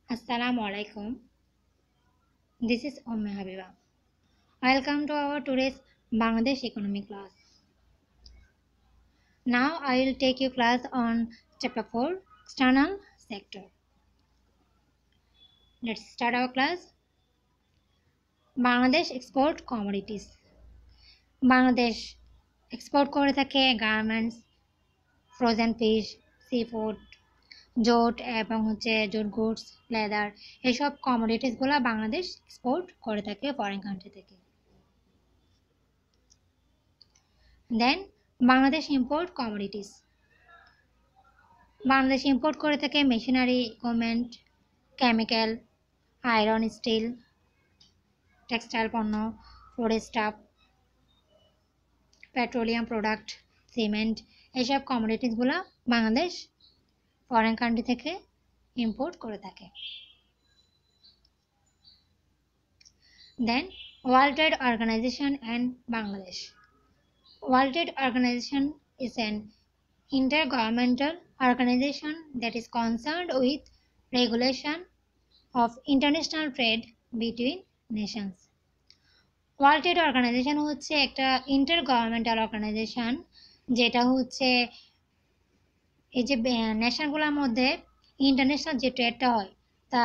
Assalamu alaikum. This is Habiba. Welcome to our today's Bangladesh economy class. Now I will take you class on chapter 4 external sector. Let's start our class. Bangladesh export commodities. Bangladesh export করে থাকে garments, frozen fish, seafood, jute এবং jute goods, leather এসব কমোডিটিসগুলো Bangladesh export করে থাকে foreign country থেকে। Then Bangladesh import commodities. Bangladesh import করে থাকে machinery, equipment, chemical, iron, steel, textile পণ্য, ফ্লোরিস্টাফ, পেট্রোলিয়াম প্রোডাক্ট, সিমেন্ট এসব কমোডিটিসগুলো বাংলাদেশ ফরেন কান্ট্রি থেকে ইম্পোর্ট করে থাকে। Then World Trade Organization and Bangladesh. World Trade Organization is an intergovernmental organization that is concerned with regulation of international trade between nations. World Trade Organization হচ্ছে একটা ইন্টারগভর্নমেন্টাল organisation, যেটা হচ্ছে এই যে নেশনগুলোর মধ্যে ইন্টারন্যাশনাল যে ট্রেডটা হয় তা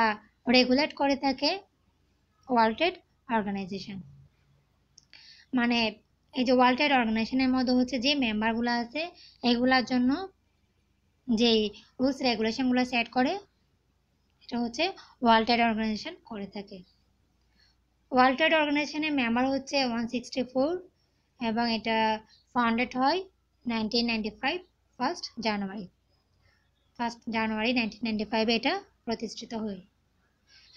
রেগুলেট করে থাকে ওয়ার্ল্ড ট্রেড অর্গানাইজেশন। মানে এই যে ওয়ার্ল্ড ট্রেড অর্গানাইজেশনের মধ্যে যে মেম্বারগুলো আছে এগুলার জন্য যেই রুলস রেগুলেশনগুলো সেট করে এটা ওয়ার্ল্ড ট্রেড অর্গানাইজেশন করে থাকে। ওয়ার্ল্ড ট্রেড অর্গানাইজেশনের মেম্বার 164 এবং এটা ফাউন্ডেড হয় 1995 ফার্স্ট জানুয়ারি 1995 এটা প্রতিষ্ঠিত হয়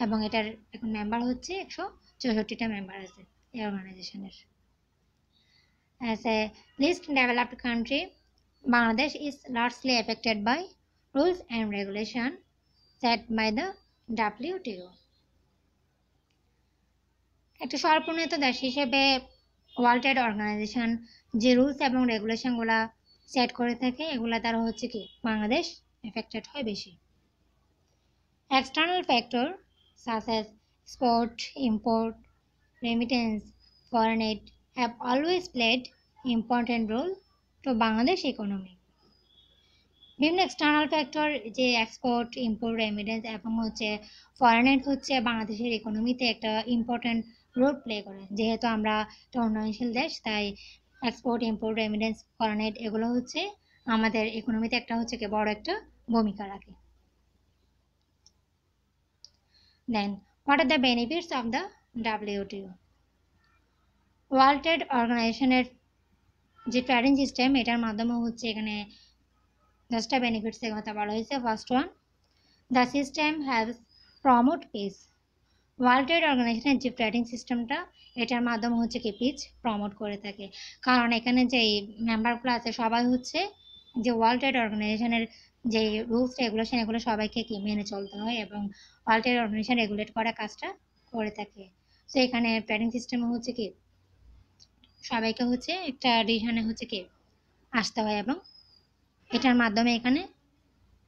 এবং এটার এখন মেম্বার 164টা মেম্বার আছে এই অর্গানাইজেশনের। As a least developed country, Bangladesh is largely affected by rules and regulations set by the WTO. একটা স্বল্পোন্নত দেশ হিসেবে ওয়ার্ল্ড ট্রেড অর্গানাইজেশন যে রুলস এবং রেগুলেশনগুলো সেট করে থাকে এগুলা দ্বারা কি বাংলাদেশ এফেক্টেড হয় বেশি। External factors such as export, import, remittance, foreign aid have always played important role to Bangladesh economy. বিভিন্ন এক্সটার্নাল ফ্যাক্টর যে এক্সপোর্ট, ইম্পোর্ট, রেমিটেন্স এবং ফরেন এড বাংলাদেশের ইকোনমিতে একটা ইম্পর্টেন্ট রোল প্লে করে। যেহেতু আমরা একটা উন্নয়নশীল দেশ তাই export, import, remittance, foreign aid এগুলো আমাদের ইকোনমিতে একটা বড় একটা ভূমিকা রাখে। Then what are the benefits of the WTO? World Trade অর্গানাইজেশনের যে ট্রেডিং সিস্টেম এটার মাধ্যমে এখানে 10টা বেনিফিটসের কথা বলা হয়েছে। First one, the system has promote piece. World Trade অর্গানাইজেশনের যে ট্রেডিং সিস্টেমটা এটার মাধ্যমে পিস প্রমোট করে থাকে, কারণ এখানে যে মেম্বারগুলো আছে সবাই যে ওয়ার্ল্ড ট্রেড অর্গানাইজেশনের যে রুলস রেগুলেশন এগুলো সবাইকে মেনে চলতে হয় এবং ওয়ার্ল্ড ট্রেড অর্গানাইজেশন রেগুলেট করা কাজটা করে থাকে। তো এখানে ট্রেডিং সিস্টেমে সবাইকে একটা ডিসিশনে আসতে হয় এবং এটার মাধ্যমে এখানে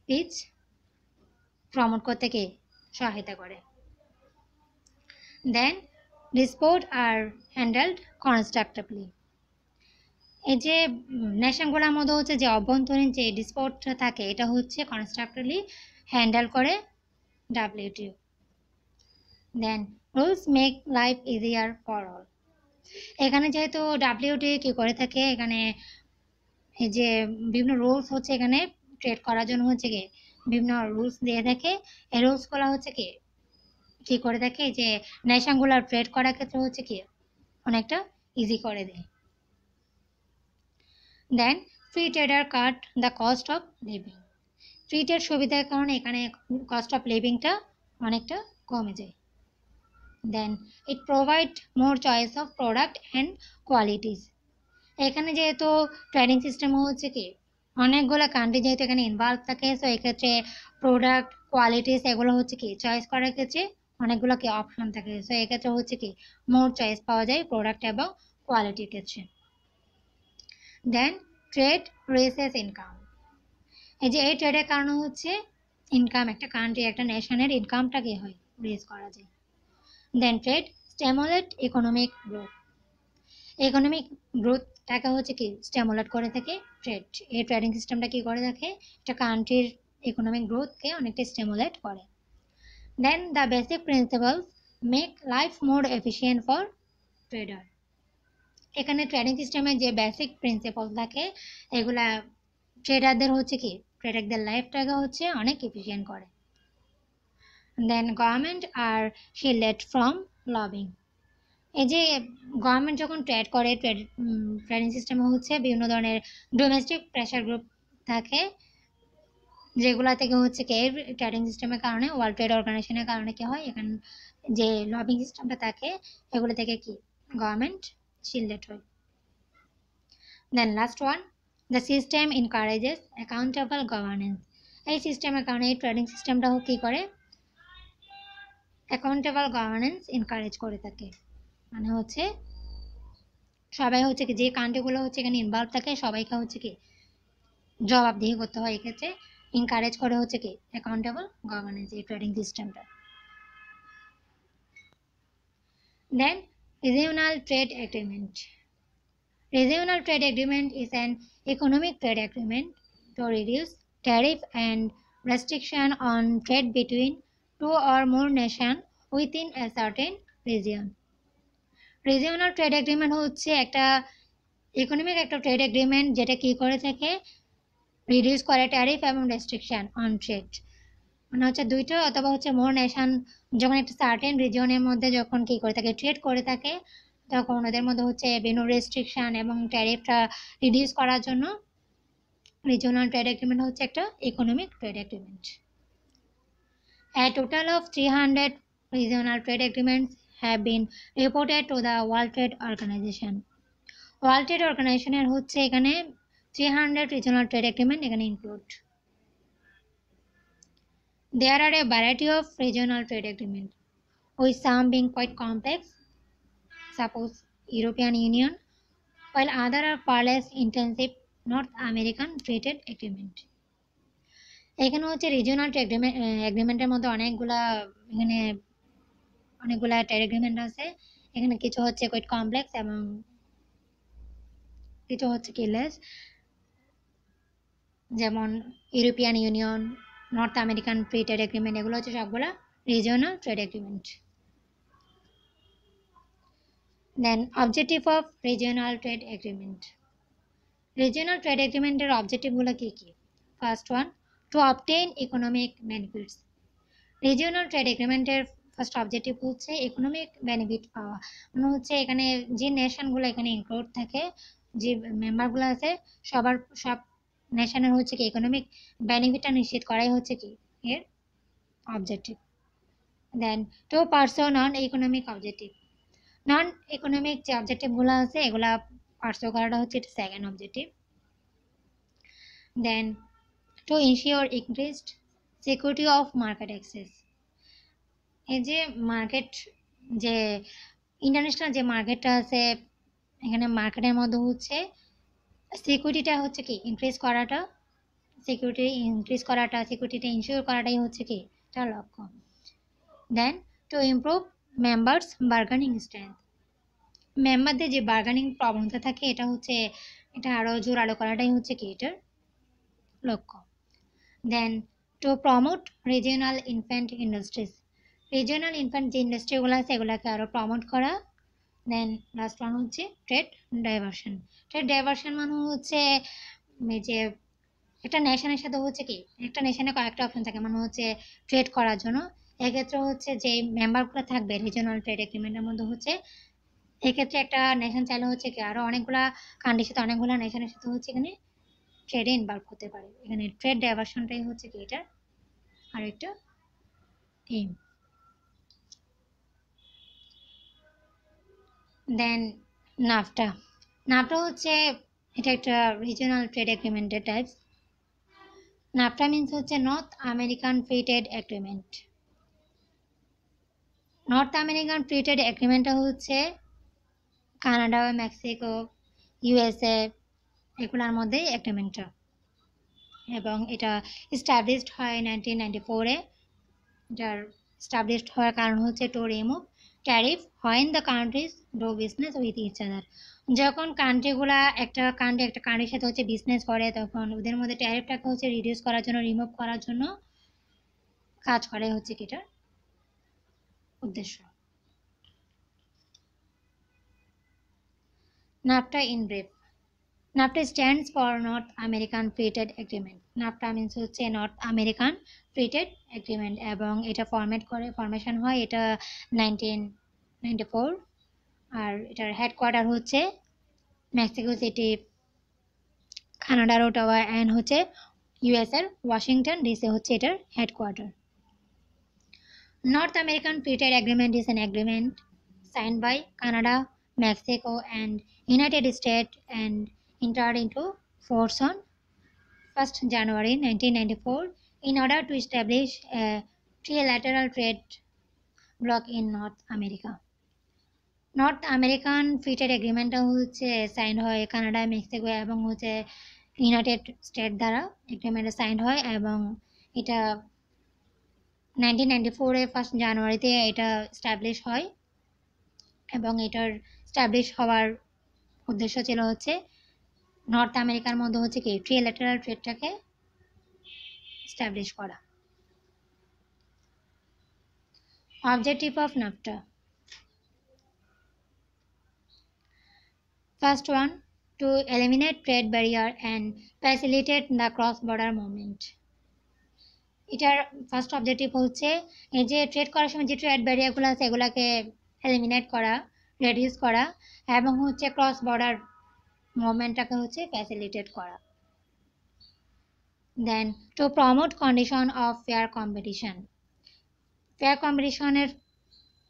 পিচ প্রমোট করতে সহায়তা করে। দেন ডিসপোর্ট আর হ্যান্ডেলড কনস্ট্রাকটিভলি। এই যে নেশনগুলোর মধ্যে যে অভ্যন্তরীণ যে ডিসপোর্টটা থাকে এটা কনস্ট্রাকটিভলি হ্যান্ডেল করে WTO। Then rules make life easier for all. এখানে যেহেতু WTO কি করে থাকে এখানে এই যে বিভিন্ন রুলস এখানে ট্রেড করার জন্য বিভিন্ন রুলস দিয়ে থাকে। এই রুলসগুলো কি করে থাকে যে নেশনগুলো ট্রেড করার ক্ষেত্রে অনেকটা ইজি করে দেয়। Then free trader cut the cost of living. Free trade সুবিধার কারণে এখানে কস্ট অফ লিভিংটা অনেকটা কমে যায়। Then it provide more choice of product and qualities. এখানে যেহেতু ট্রেডিং সিস্টেম অনেকগুলো কান্ট্রি যেহেতু এখানে ইনভলভ থাকে, সো এক্ষেত্রে প্রোডাক্ট কোয়ালিটিস এগুলো চয়েস করার ক্ষেত্রে অনেকগুলো অপশন থাকে। সো এক্ষেত্রে মোর চয়েস পাওয়া যায় প্রোডাক্ট এবং কোয়ালিটির ক্ষেত্রে। দেন ট্রেড রেসেস ইনকাম। এই যে এই ট্রেডের কারণে ইনকাম একটা কান্ট্রি একটা নেশনের ইনকামটা কি হয় রেজ করা যায়। Then trade stimulate economic growth. Economic গ্রোথটাকে হচ্ছে কি স্টিমুলেট করে থাকে ট্রেড। এই ট্রেডিং সিস্টেমটা কি করে থাকে একটা কান্ট্রির ইকোনমিক গ্রোথকে অনেকটা স্টিমুলেট করে। Then the basic principles make life more efficient for trader. এখানে ট্রেডিং সিস্টেমে যে বেসিক প্রিন্সিপাল থাকে এগুলা ট্রেডারদের হচ্ছে কি ট্রেডারদের লাইফটাকে হচ্ছে অনেক এফিশিয়েন্ট করে। Then government are shielded from lobbying. এই যে গভর্নমেন্ট যখন ট্রেড করে ট্রেডিং সিস্টেমে হচ্ছে বিভিন্ন ধরনের ডোমেস্টিক প্রেশার গ্রুপ থাকে যেগুলা থেকে হচ্ছে কি ট্রেডিং সিস্টেমের কারণে ওয়ার্ল্ড ট্রেড অর্গানাইজেশনের কারণে কি হয় এখানে যে লবিং সিস্টেমটা থাকে এগুলো থেকে কি গভর্নমেন্ট শিল্ডেড হয়। Then last one the system encourages accountable governance. এই সিস্টেমের কারণে এই ট্রেডিং সিস্টেমটা কি করে অ্যাকাউন্টেবল গভর্নেন্স এনকারেজ করে থাকে। মানে হচ্ছে সবাই হচ্ছে কি যে কান্ট্রিগুলো হচ্ছে এখানে ইনভলভ থাকে সবাইকে হচ্ছে কি জবাবদিহি করতে হয়, এক্ষেত্রে এনকারেজ করে হচ্ছে কি অ্যাকাউন্টেবল গভর্নেন্স এই ট্রেডিং সিস্টেমটা। Then regional trade agreement. Regional trade agreement is an economic trade agreement to reduce tariff and restriction on trade between two or more nations within a certain region. Regional trade agreement হচ্ছে একটা economic একটা trade agreement যেটা কি করে থাকে reduce করে tariff এবং restriction on trade. মানে হচ্ছে দুইটা অথবা হচ্ছে মোর নেশন যখন একটা সার্টেন রিজিয়নের মধ্যে যখন কি করে থাকে ট্রেড করে থাকে তখন ওদের মধ্যে হচ্ছে বিভিন্ন রেস্ট্রিকশন এবং ট্যারিফটা রিডিউস করার জন্য রিজিওনাল ট্রেড এগ্রিমেন্ট হচ্ছে একটা economic trade agreement. A total of 300 regional trade agreements have been reported to the World Trade Organization. World Trade Organization এর হচ্ছে এখানে 300 regional trade agreement এখানে include. There are a variety of regional trade agreements, with some being quite complex, suppose European Union, while others are far less intensive North American Trade Agreement. এখানে হচ্ছে regional এগ্রিমেন্টের মধ্যে অনেকগুলা trade agreement আছে। এখানে কিছু হচ্ছে quite complex এবং কিছু হচ্ছে কি লেস, যেমন European Union, North American free trade agreement, এগুলো হচ্ছে সবগুলো regional trade agreement. Then objective of regional trade agreement. Regional trade এগ্রিমেন্টের অবজেক্টিভগুলো কি কি? First one, to obtain economic benefits. Regional trade এগ্রিমেন্টের ফার্স্ট অবজেক্টিভ হচ্ছে ইকোনমিক বেনিফিট পাওয়া। মানে হচ্ছে এখানে যে নেশনগুলো এখানে ইনক্লুড থাকে, যে মেম্বারগুলো আছে সব নেশনের হচ্ছে কি ইকোনমিক বেনিফিটটা নিশ্চিত করাই হচ্ছে কি এর objective. Then to pursue non economic objective. Non economic যে অবজেক্টিভগুলো আছে এগুলা পার্সো করাটা হচ্ছে এটা second objective. Then to ensure increased security of market access. এই যে মার্কেট যে ইন্টারন্যাশনাল যে মার্কেটটা আছে এখানে মার্কেটের মধ্যে হচ্ছে সিকিউরিটিটা হচ্ছে কি সিকিউরিটিটা ইনশিওর করাটাই হচ্ছে কি তার লক্ষ্য। Then to improve members bargaining strength. মেম্বারদের যে বার্গেনিং প্রবণতা থাকে এটা আরও জোরালো করাটাই হচ্ছে কি এটার লক্ষ্য। Then to promote regional infant industries. Regional infant যে ইন্ডাস্ট্রিগুলো আছে এগুলোকে আরও প্রমোট করা। দেন লাস্ট ওয়ান হচ্ছে ট্রেড ডাইভার্সন। ট্রেড ডাইভার্সন মানে হচ্ছে যে একটা নেশনের সাথে হচ্ছে কি একটা নেশনে কয়েকটা অপশন থাকে, মানে হচ্ছে ট্রেড করার জন্য। এক্ষেত্রে হচ্ছে যে মেম্বারগুলো থাকবে রিজিওনাল ট্রেড এগ্রিমেন্টের মধ্যে হচ্ছে এক্ষেত্রে একটা নেশন চাইলে হচ্ছে কি আরও অনেকগুলা কান্ট্রির সাথে অনেকগুলো নেশনের সাথে হচ্ছে এখানে ট্রেডে ইনভলভ হতে পারে। এখানে ট্রেড ডাইভার্সনটাই হচ্ছে কি এটার আরেকটা এইম। দেন নাফটা হচ্ছে এটা একটা রিজিওনাল ট্রেড এগ্রিমেন্টের টাইপস। নাফটা মিনস হচ্ছে North American free trade agreement. North American free trade এগ্রিমেন্টটা হচ্ছে কানাডা, মেক্সিকো, ইউএসএ এগুলোর মধ্যে এগ্রিমেন্টটা। এবং এটা established হয় 1994-এ। এটার established হওয়ার কারণ হচ্ছে to remove tariff when the countries do business with each other। যখন কান্ট্রিগুলা একটা কান্ট্রির সাথে হচ্ছে বিজনেস করে তখন ওদের মধ্যে ট্যারিফটাকে হচ্ছে রিডিউস করার জন্য, রিমুভ করার জন্য কাজ করে হচ্ছে এটার উদ্দেশ্য। NAFTA in brief. NAFTA stands for North American Free Trade Agreement. NAFTA means হচ্ছে North American Free Trade Agreement এবং এটা ফরমেশন হয় এটা 1994 আর এটার হেডকোয়ার্টার হচ্ছে মেক্সিকো সিটি, কানাডার ওটাওয়া অ্যান্ড হচ্ছে ইউএস এর ওয়াশিংটন ডিসি হচ্ছে এটার headquarter. North American Free Trade Agreement is an agreement signed by Canada, Mexico and United States and entered into force on 1st January 1994 in order to establish a trilateral trade bloc in North America. North American free trade এগ্রিমেন্টটা হচ্ছে sign হয় Canada, Mexico এবং হচ্ছে United state দ্বারা এগ্রিমেন্টটা sign হয় এবং এটা 1994-এ 1st জানুয়ারিতে এটা স্ট্যাবলিশ হয় এবং এটার স্ট্যাবলিশ হওয়ার উদ্দেশ্য ছিল হচ্ছে নর্থ আমেরিকার মধ্যে হচ্ছে কি ট্রিল্যাটেরাল ট্রেডটাকে স্ট্যাবলিশ করা। Objective of NAFTA. First one, to eliminate trade barrier and facilitate the cross-border movement. এটার ফার্স্ট অবজেক্টিভ হচ্ছে এই যে ট্রেড করার সময় যে ট্রেড ব্যারিয়ারগুলো আছে এগুলাকে এলিমিনেট করা, রিডিউস করা এবং হচ্ছে ক্রস বর্ডার মুভমেন্টটাকে হচ্ছে ফ্যাসিলিটেট করা। Then to promote condition of fair competition.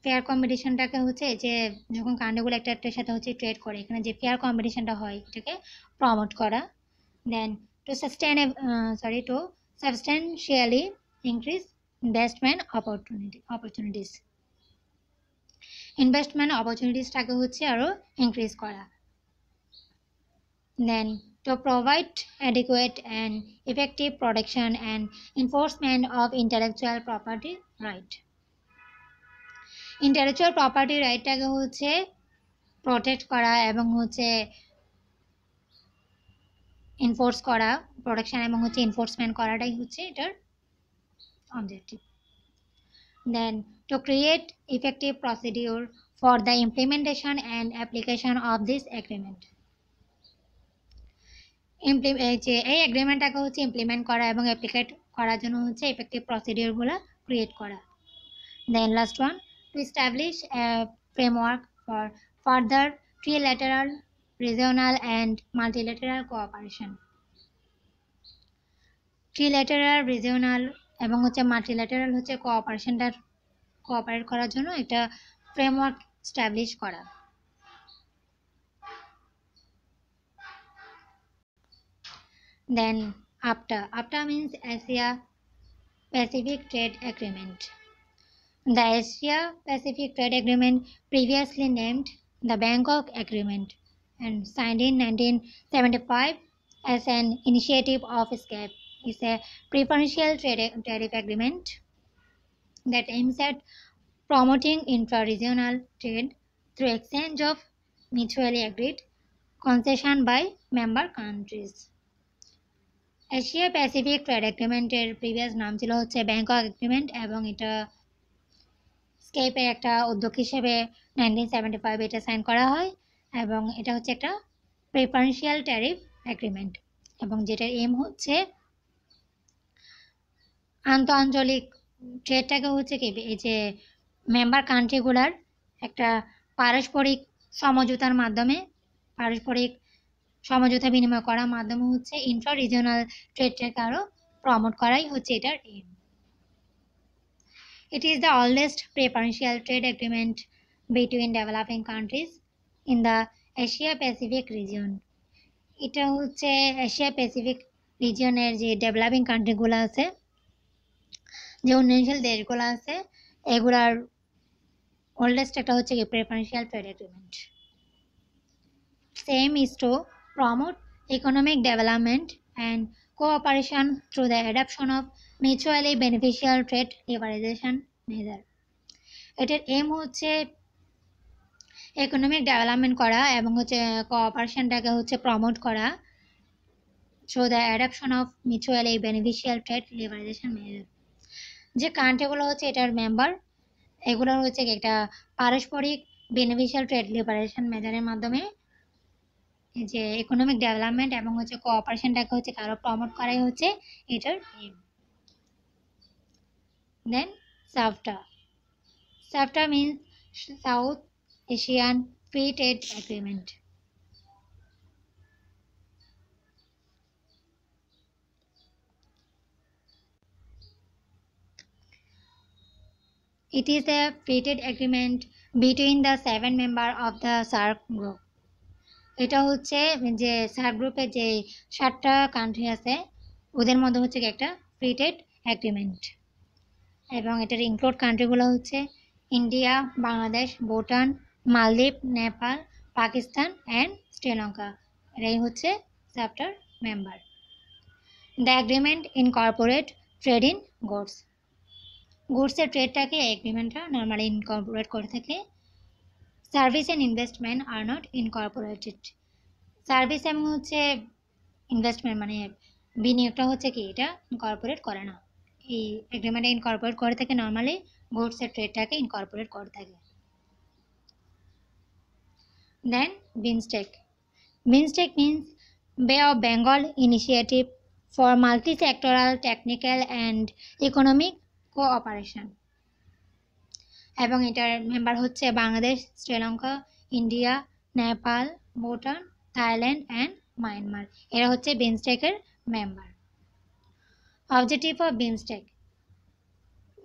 Fair কম্পিটিশনটাকে হচ্ছে যে যখন কান্ট্রিগুলো একটার সাথে হচ্ছে ট্রেড করে এখানে যে ফেয়ার কম্পিটিশনটা হয় এটাকে প্রমোট করা। দেন টু সাবস্টেনশিয়ালি ইনক্রিজ ইনভেস্টমেন্ট অপরচুনিটিসটাকে হচ্ছে আরও ইনক্রিজ করা। দেন to provide adequate and effective protection and enforcement of intellectual property right. Intellectual property রাইটটাকে হচ্ছে প্রোটেক্ট করা এবং হচ্ছে এনফোর্স করা, প্রোটেকশন এবং হচ্ছে এনফোর্সমেন্ট করাটাই হচ্ছে এটার objective. Then to create effective procedure for the implementation and application of this agreement. এই এগ্রিমেন্টটাকে হচ্ছে ইমপ্লিমেন্ট করা এবং অ্যাপ্লিকেট করার জন্য হচ্ছে ইফেক্টিভ প্রসিডিউরগুলো ক্রিয়েট করা। Then last one, to establish a framework for further trilateral, regional and multilateral cooperation. Trilateral, regional এবং হচ্ছে মাল্টিল্যাটারাল হচ্ছে কোঅপারেট করার জন্য একটা ফ্রেমওয়ার্ক এস্টাবলিশ করা। Then APTA means Asia Pacific Trade Agreement. The Asia-Pacific Trade Agreement, previously named the Bangkok Agreement and signed in 1975 as an initiative of SCAP, is a preferential tariff agreement that aims at promoting intra-regional trade through exchange of mutually agreed concession by member countries. Asia-Pacific Trade Agreement এর previous নাম ছিল হচ্ছে Bangkok agreement এবং এটা স্কেপের একটা উদ্যোগ হিসেবে 1975 এটা সাইন করা হয় এবং এটা হচ্ছে একটা প্রেফারেন্সিয়াল ট্যারিফ এগ্রিমেন্ট এবং যেটার এম হচ্ছে আন্তঃআঞ্চলিক ট্রেডটাকে হচ্ছে কি এই যে মেম্বার কান্ট্রিগুলার একটা পারস্পরিক সমঝোতা বিনিময় করার মাধ্যমে হচ্ছে ইন্ট্রা রিজিওনাল ট্রেডটাকে আরও প্রমোট করাই হচ্ছে এটার M. It is the oldest preferential trade agreement between developing countries in the Asia-Pacific region. এটা হচ্ছে এশিয়া প্যাসিফিক রিজিয়নের যে ডেভেলপিং কান্ট্রিগুলো আছে, যে উন্নয়নশীল দেশগুলো আছে, এগুলার ওল্ডেস্ট একটা হচ্ছে কি preferential trade agreement. Same is to promote economic development and cooperation through the adoption of mutually beneficial trade liberalization measure. এটার এম হচ্ছে ইকোনমিক ডেভেলপমেন্ট করা এবং হচ্ছে কোঅপারেশনটাকে হচ্ছে প্রমোট করা through the adoption of mutually beneficial trade liberalisation measure. যে কান্ট্রিগুলো হচ্ছে এটার মেম্বার, এগুলো হচ্ছে একটা পারস্পরিক বেনিফিশিয়াল ট্রেড লিবারাইজেশন মেজারের মাধ্যমে যে ইকোনমিক ডেভেলপমেন্ট এবং হচ্ছে কোঅপারেশনটাকে হচ্ছে আরো প্রমোট করাই হচ্ছে এটার aim. Then SAFTA. SAFTA means South Asian Free trade Agreement. It is a free trade agreement between the 7 members of the SAARC group. এটা হচ্ছে যে SAARC গ্রুপে যে 7টা কান্ট্রি আছে ওদের মধ্যে হচ্ছে একটা ফ্রি ট্রেড এগ্রিমেন্ট এবং এটার ইনক্লুড কান্ট্রিগুলো হচ্ছে ইন্ডিয়া, বাংলাদেশ, ভুটান, মালদ্বীপ, নেপাল, পাকিস্তান অ্যান্ড শ্রীলঙ্কা। এরাই হচ্ছে SAFTA member. The agreement incorporate trade in goods. গুডসের ট্রেডটাকে এগ্রিমেন্টটা নর্মালি ইনকর্পোরেট করে থাকে। Service and investment are not Incorporated. Service এবং হচ্ছে ইনভেস্টমেন্ট মানে বিনিয়োগটা হচ্ছে কি এটা ইনকর্পোরেট করে না। এই এগ্রিমেন্টে ইনকর্পোরেট করে থাকে নর্মালি গুডসের ট্রেডটাকে ইনকর্পোরেট করে থাকে। Then BIMSTEC. BIMSTEC means bay of Bengal initiative for multi sectoral technical and economic cooperation এবং এটার মেম্বার হচ্ছে Bangladesh, Sri Lanka, India, Nepal, Bhutan, Thailand and Myanmar. এরা হচ্ছে বিমস্টেকের মেম্বার। Objective of BIMSTEC.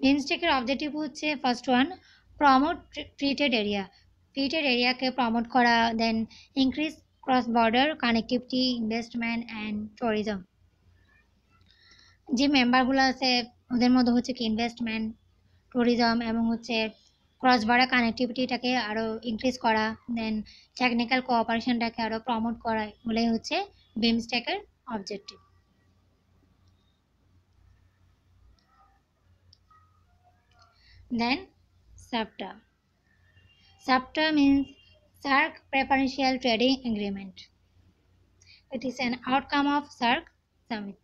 বিমস্টেকের অবজেক্টিভ হচ্ছে first one promote free trade area. Free trade এরিয়াকে promote করা। Then increase cross border connectivity, investment and tourism. যে মেম্বারগুলো আছে ওদের মধ্যে হচ্ছে কি ইনভেস্টমেন্ট, ট্যুরিজম এবং হচ্ছে ক্রস বর্ডার কানেক্টিভিটিটাকে আরও ইনক্রিজ করা। দেন টেকনিক্যাল কোঅপারেশনটাকে আরও প্রমোট করা। এগুলোই হচ্ছে বিমস্টেকের objective. Then SAFTA. SAFTA means SAARC Preferential Trading Agreement. It is an outcome of SAARC Summit.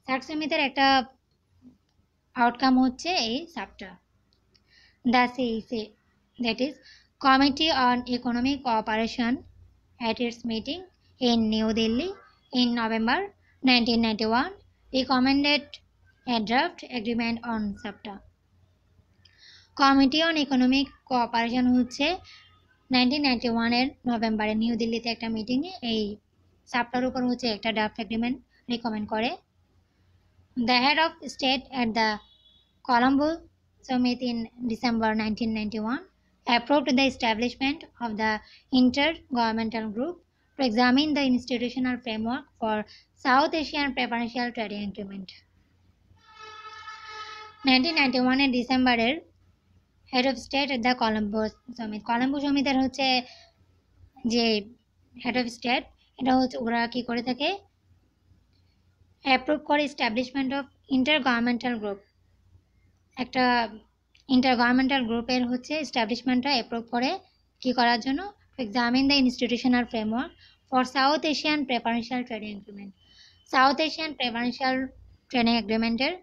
SAARC Summited একটা outcome হচ্ছে এই SAFTA. The CEC, that is Committee on Economic Cooperation, at its meeting in New Delhi in November 1991 recommended a draft agreement on SAFTA. Committee on economic cooperation হচ্ছে 1991 নভেম্বরে new দিল্লিতে একটা মিটিংয়ে এই সাফটার উপর হচ্ছে একটা ড্রাফট এগ্রিমেন্ট রিকমেন্ড করে। The head of stayed at the Colombo summit in December 1991 approved the establishment of the Inter-Governmental Group to examine the institutional framework for South Asian Preferential Trading Agreement. 1991 ডিসেম্বরের head of state the Colombo summit. Colombo সমিতের হচ্ছে যে head of state এটা হচ্ছে ওরা কি করে থাকে অ্যাপ্রুভ করে establishment of inter governmental group. একটা ইন্টার গভর্নমেন্টাল গ্রুপের হচ্ছে এস্টাবলিশমেন্টটা অ্যাপ্রুভ করে কি করার জন্য examine the institutional framework for South Asian preferential trading agreement. South Asian preferential trading এগ্রিমেন্টের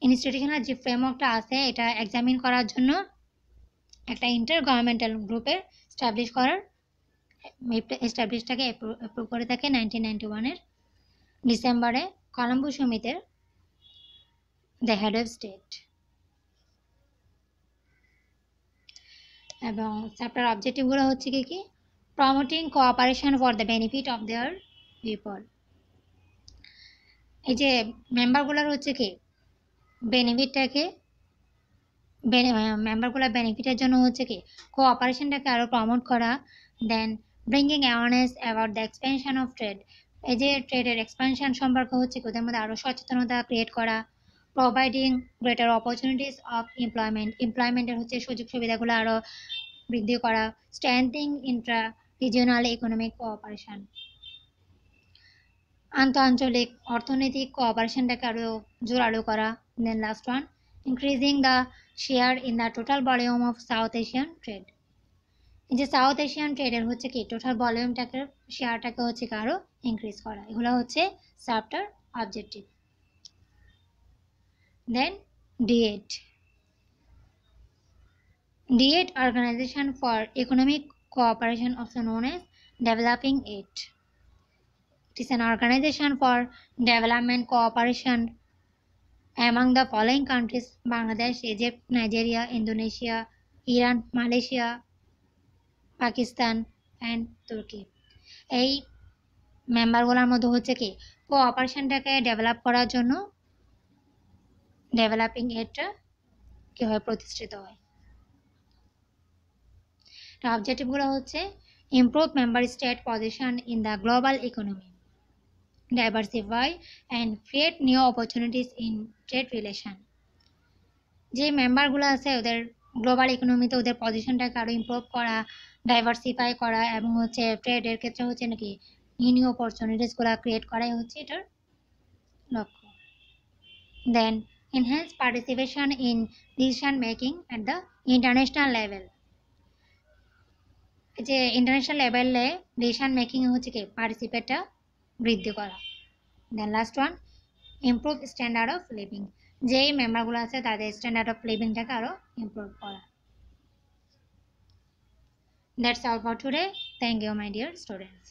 ইনস্টিটিউশনাল যে ফ্রেমওয়ার্কটা আছে এটা এক্সামিন করার জন্য একটা ইন্টার গভর্নমেন্টাল গ্রুপের এস্টাবলিশটাকে অ্যাপ্রুভ করে থাকে 1991 ডিসেম্বরে কলম্বো সমিতির দ্য হেড অফ স্টেট। এবং চ্যাপ্টার অবজেক্টিভগুলো হচ্ছে কি promoting cooperation for the benefit of their people. এই যে মেম্বারগুলোর হচ্ছে কি বেনিফিটটাকে মেম্বারগুলোর বেনিফিটের জন্য হচ্ছে কি কোঅপারেশনটাকে আরও প্রমোট করা। Then bringing awareness about the expansion of trade. এই যে ট্রেডের এক্সপেনশন সম্পর্কে হচ্ছে কি ওদের মধ্যে আরও সচেতনতা ক্রিয়েট করা। প্রোভাইডিং গ্রেটার অপরচুনিটিস অফ এমপ্লয়মেন্টের হচ্ছে সুযোগ সুবিধাগুলো আরও বৃদ্ধি করা। Strengthening intra regional economic cooperation. আন্তঃআঞ্চলিক অর্থনৈতিক কোঅপারেশনটাকে আরও জোরালো করা। Then last one, increasing the share in the total volume of South Asian trade. এই যে সাউথ এশিয়ান ট্রেডের হচ্ছে কি টোটাল ভলিউমটাকে শেয়ারটাকে হচ্ছে কি আরও ইনক্রিজ করা। এগুলো হচ্ছে সাবটার objective. Then D8 Organization for Economic Cooperation, also known as Developing Aid. It is an organization for development cooperation among the following countries: Bangladesh, Egypt, Nigeria, Indonesia, Iran, Malaysia, Pakistan and Turkey. এই মেম্বারগুলোর মধ্যে হচ্ছে কি কোঅপারেশনটাকে develop করার জন্য developing এডটা কীভাবে প্রতিষ্ঠিত হয়। অবজেক্টিভগুলো হচ্ছে improve member state position in the global economy, diversify and create new opportunities in trade relation. যে মেম্বারগুলো আছে ওদের গ্লোবাল ইকোনমিতে ওদের পজিশনটাকে আরও ইমপ্রুভ করা, ডাইভার্সিফাই করা এবং হচ্ছে ট্রেডের ক্ষেত্রে হচ্ছে নাকি নিউ অপরচুনিটিসগুলো ক্রিয়েট করাই হচ্ছে এটার লক্ষ্য। দেন enhance participation in decision making at the international level. যে ইন্টারন্যাশনাল লেভেলে ডিসিশন মেকিং হচ্ছে কি পার্টিসিপেটটা বৃদ্ধি করা। Then last one, improve standard of living. যেই মেম্বারগুলো আছে তাদের স্ট্যান্ডার্ড অফ লিভিংটাকে আরও ইমপ্রুভ করা। That's all for today. Thank you my dear students.